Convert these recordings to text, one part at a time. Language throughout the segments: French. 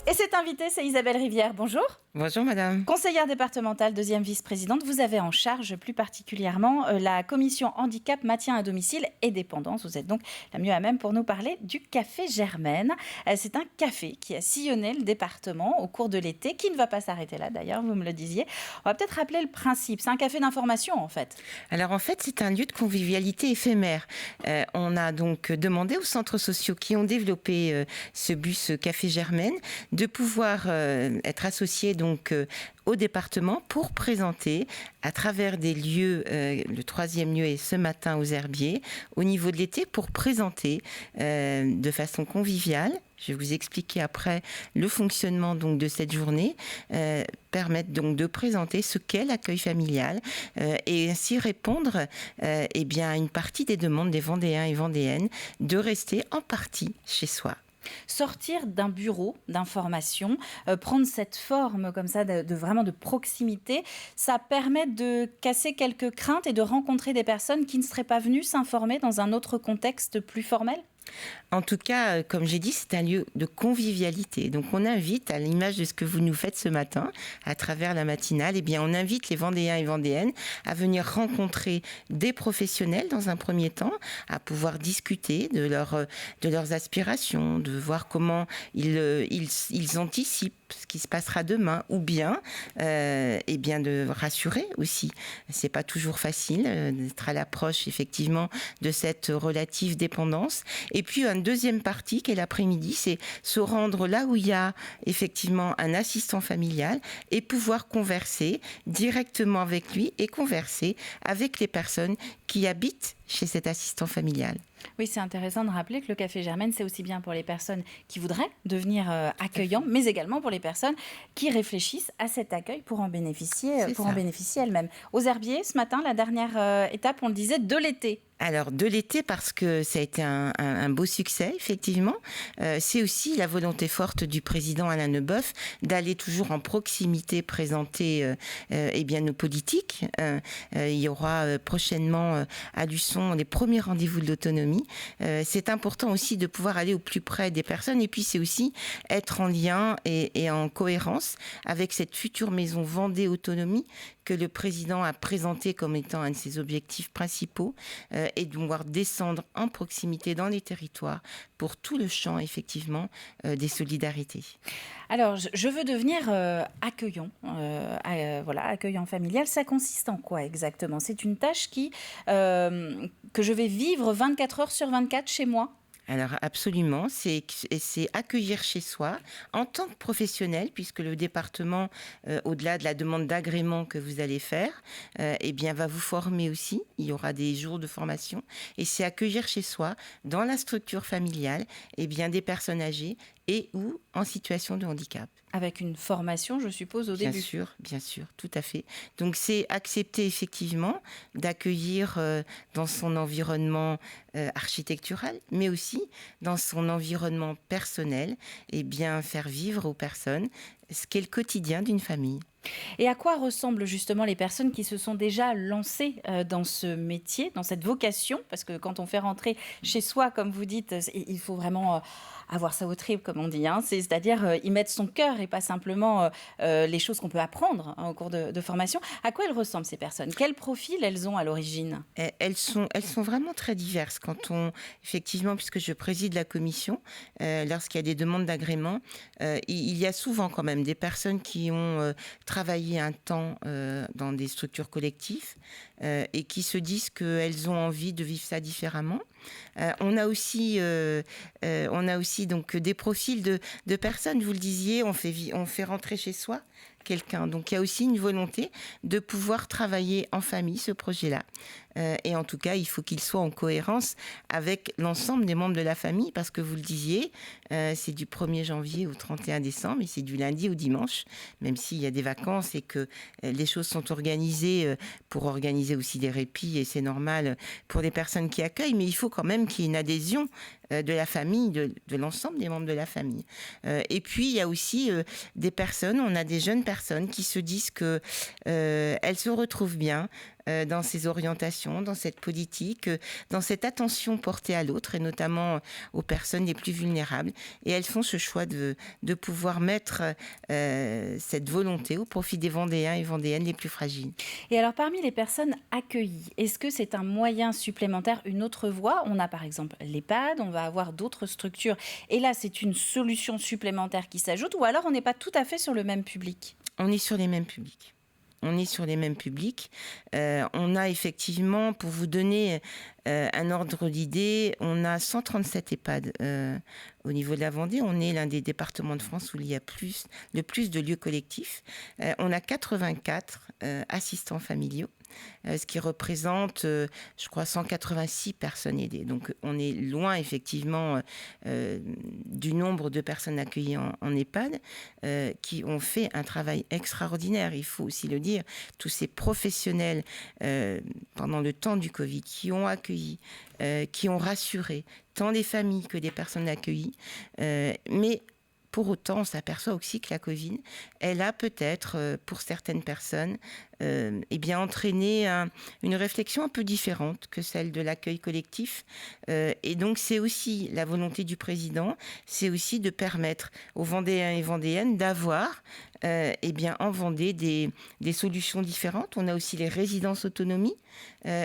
Et cette invitée, c'est Isabelle Rivière. Bonjour. Bonjour madame. Conseillère départementale, deuxième vice-présidente, vous avez en charge plus particulièrement la commission handicap, maintien à domicile et dépendance. Vous êtes donc la mieux à même pour nous parler du Café Germaine. C'est un café qui a sillonné le département au cours de l'été, qui ne va pas s'arrêter là d'ailleurs, vous me le disiez. On va peut-être rappeler le principe. C'est un café d'information en fait. Alors en fait, c'est un lieu de convivialité éphémère. On a donc demandé aux centres sociaux qui ont développé ce bus Café Germaine de pouvoir être associés donc au département pour présenter à travers des lieux, le troisième lieu est ce matin aux Herbiers, au niveau de l'été, pour présenter de façon conviviale. Je vais vous expliquer après le fonctionnement donc de cette journée, permettre donc de présenter ce qu'est l'accueil familial et ainsi répondre eh bien, à une partie des demandes des Vendéens et Vendéennes de rester en partie chez soi. Sortir d'un bureau d'information, prendre cette forme comme ça vraiment de proximité, ça permet de casser quelques craintes et de rencontrer des personnes qui ne seraient pas venues s'informer dans un autre contexte plus formel. En tout cas, comme j'ai dit, c'est un lieu de convivialité. Donc on invite, à l'image de ce que vous nous faites ce matin, à travers la matinale, eh bien, on invite les Vendéens et Vendéennes à venir rencontrer des professionnels dans un premier temps, à pouvoir discuter de leurs aspirations, de voir comment ils anticipent ce qui se passera demain, ou bien, eh bien de rassurer aussi. C'est pas toujours facile d'être à l'approche effectivement de cette relative dépendance. Et puis une deuxième partie qui est l'après-midi, c'est se rendre là où il y a effectivement un assistant familial et pouvoir converser directement avec lui et converser avec les personnes qui habitent chez cet assistant familial. Oui, c'est intéressant de rappeler que le Café Germaine, c'est aussi bien pour les personnes qui voudraient devenir accueillants, mais également pour les personnes qui réfléchissent à cet accueil pour en bénéficier elles-mêmes. Aux Herbiers, ce matin, la dernière étape, on le disait, de l'été. Alors, de l'été, parce que ça a été un beau succès, effectivement. C'est aussi la volonté forte du président Alain Leboeuf d'aller toujours en proximité présenter eh bien, nos politiques. Il y aura prochainement à Luçon les premiers rendez-vous de l'autonomie. C'est important aussi de pouvoir aller au plus près des personnes. Et puis, c'est aussi être en lien et en cohérence avec cette future maison Vendée Autonomie que le président a présenté comme étant un de ses objectifs principaux et de pouvoir descendre en proximité dans les territoires pour tout le champ, effectivement, des solidarités. Alors, je veux devenir accueillant, accueillant familial. Ça consiste en quoi exactement ? C'est une tâche que je vais vivre 24 heures sur 24 chez moi ? Alors absolument, c'est accueillir chez soi en tant que professionnel, puisque le département, au-delà de la demande d'agrément que vous allez faire, eh bien va vous former aussi. Il y aura des jours de formation et c'est accueillir chez soi, dans la structure familiale, eh bien des personnes âgées et ou en situation de handicap. Avec une formation, je suppose, au début. Bien sûr, tout à fait. Donc c'est accepter effectivement d'accueillir dans son environnement architectural, mais aussi dans son environnement personnel, et bien faire vivre aux personnes ce qu'est le quotidien d'une famille. Et à quoi ressemblent justement les personnes qui se sont déjà lancées dans ce métier, dans cette vocation ? Parce que quand on fait rentrer chez soi, comme vous dites, il faut vraiment avoir ça au trip, comme on dit. C'est-à-dire y mettre son cœur et pas simplement les choses qu'on peut apprendre au cours de formation. À quoi elles ressemblent ces personnes ? Quel profil elles ont à l'origine ? Elles sont vraiment très diverses. Effectivement, puisque je préside la commission, lorsqu'il y a des demandes d'agrément, il y a souvent quand même des personnes qui ont travaillé un temps dans des structures collectives et qui se disent qu'elles ont envie de vivre ça différemment. On a aussi donc des profils de personnes, vous le disiez, on fait rentrer chez soi quelqu'un. Donc il y a aussi une volonté de pouvoir travailler en famille ce projet-là. Et en tout cas, il faut qu'il soit en cohérence avec l'ensemble des membres de la famille, parce que vous le disiez, c'est du 1er janvier au 31 décembre et c'est du lundi au dimanche, même s'il y a des vacances et que les choses sont organisées pour organiser aussi des répits, et c'est normal pour les personnes qui accueillent, mais il faut quand même qu'il y ait une adhésion de la famille, de l'ensemble des membres de la famille. Et puis, il y a aussi des personnes, on a des jeunes personnes qui se disent qu'elles se retrouvent bien dans ses orientations, dans cette politique, dans cette attention portée à l'autre et notamment aux personnes les plus vulnérables. Et elles font ce choix de pouvoir mettre cette volonté au profit des Vendéens et Vendéennes les plus fragiles. Et alors, parmi les personnes accueillies, est-ce que c'est un moyen supplémentaire, une autre voie? On a par exemple l'EHPAD, on va avoir d'autres structures. Et là, c'est une solution supplémentaire qui s'ajoute, ou alors on n'est pas tout à fait sur le même public? On est sur les mêmes publics. On est sur les mêmes publics. On a effectivement, pour vous donner un ordre d'idée, on a 137 EHPAD au niveau de la Vendée. On est l'un des départements de France où il y a le plus de lieux collectifs. On a 84 assistants familiaux. Ce qui représente, je crois, 186 personnes aidées. Donc, on est loin, effectivement, du nombre de personnes accueillies en EHPAD qui ont fait un travail extraordinaire, il faut aussi le dire. Tous ces professionnels, pendant le temps du Covid, qui ont accueilli, qui ont rassuré tant les familles que les personnes accueillies, mais pour autant, on s'aperçoit aussi que la Covid, elle a peut-être, pour certaines personnes, entraîné une réflexion un peu différente que celle de l'accueil collectif. Et donc, c'est aussi la volonté du président, c'est aussi de permettre aux Vendéens et Vendéennes d'avoir en Vendée des solutions différentes. On a aussi les résidences autonomie,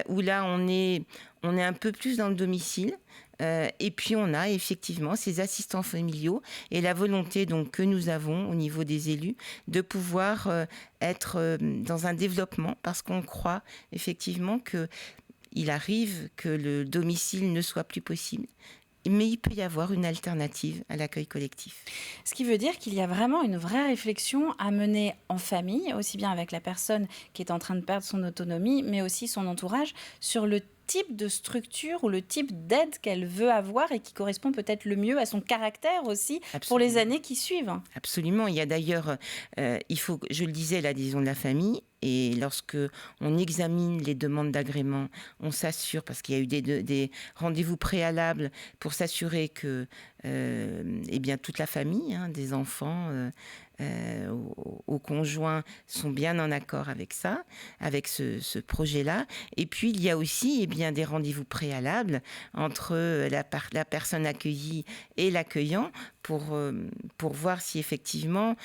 où là, on est un peu plus dans le domicile. Et puis on a effectivement ces assistants familiaux et la volonté donc que nous avons au niveau des élus de pouvoir être dans un développement, parce qu'on croit effectivement qu'il arrive que le domicile ne soit plus possible. Mais il peut y avoir une alternative à l'accueil collectif. Ce qui veut dire qu'il y a vraiment une vraie réflexion à mener en famille, aussi bien avec la personne qui est en train de perdre son autonomie, mais aussi son entourage, sur le type de structure ou le type d'aide qu'elle veut avoir et qui correspond peut-être le mieux à son caractère aussi. Absolument. Pour les années qui suivent. Absolument. Il y a d'ailleurs, je le disais, l'adhésion de la famille. Et lorsque on examine les demandes d'agrément, on s'assure, parce qu'il y a eu des rendez-vous préalables pour s'assurer que toute la famille, des enfants aux conjoints, sont bien en accord avec ça, avec ce projet-là. Et puis, il y a aussi des rendez-vous préalables entre la personne accueillie et l'accueillant pour voir si effectivement,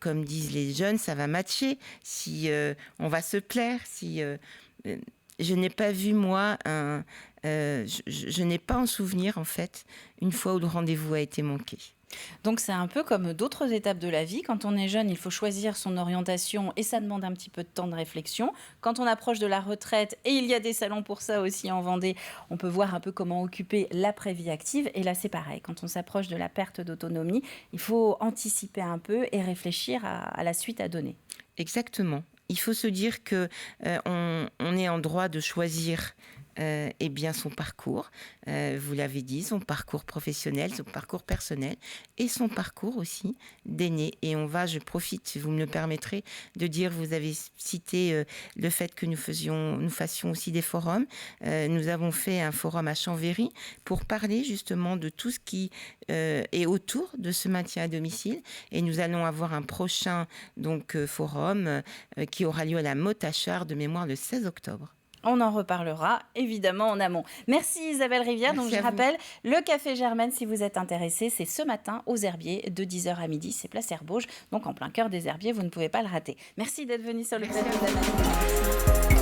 comme disent les jeunes, ça va matcher, si on va se plaire, si... je n'ai pas vu, moi, je n'ai pas en souvenir, en fait, une fois où le rendez-vous a été manqué. Donc c'est un peu comme d'autres étapes de la vie. Quand on est jeune, il faut choisir son orientation et ça demande un petit peu de temps de réflexion. Quand on approche de la retraite, et il y a des salons pour ça aussi en Vendée, on peut voir un peu comment occuper l'après-vie active. Et là, c'est pareil. Quand on s'approche de la perte d'autonomie, il faut anticiper un peu et réfléchir à la suite à donner. Exactement. Il faut se dire qu'on est en droit de choisir son parcours, vous l'avez dit, son parcours professionnel, son parcours personnel et son parcours aussi d'aîné. Et je profite, si vous me le permettrez, de dire, vous avez cité le fait que nous fassions aussi des forums. Nous avons fait un forum à Chambéry pour parler justement de tout ce qui est autour de ce maintien à domicile. Et nous allons avoir un prochain forum qui aura lieu à la Motte-à-Char de mémoire le 16 octobre. On en reparlera évidemment en amont. Merci Isabelle Rivière. Merci. Donc je rappelle, le Café Germaine, si vous êtes intéressé, c'est ce matin aux Herbiers de 10h à midi. C'est place Herbauges, donc en plein cœur des Herbiers, vous ne pouvez pas le rater. Merci d'être venu sur le plateau d'Anaïs.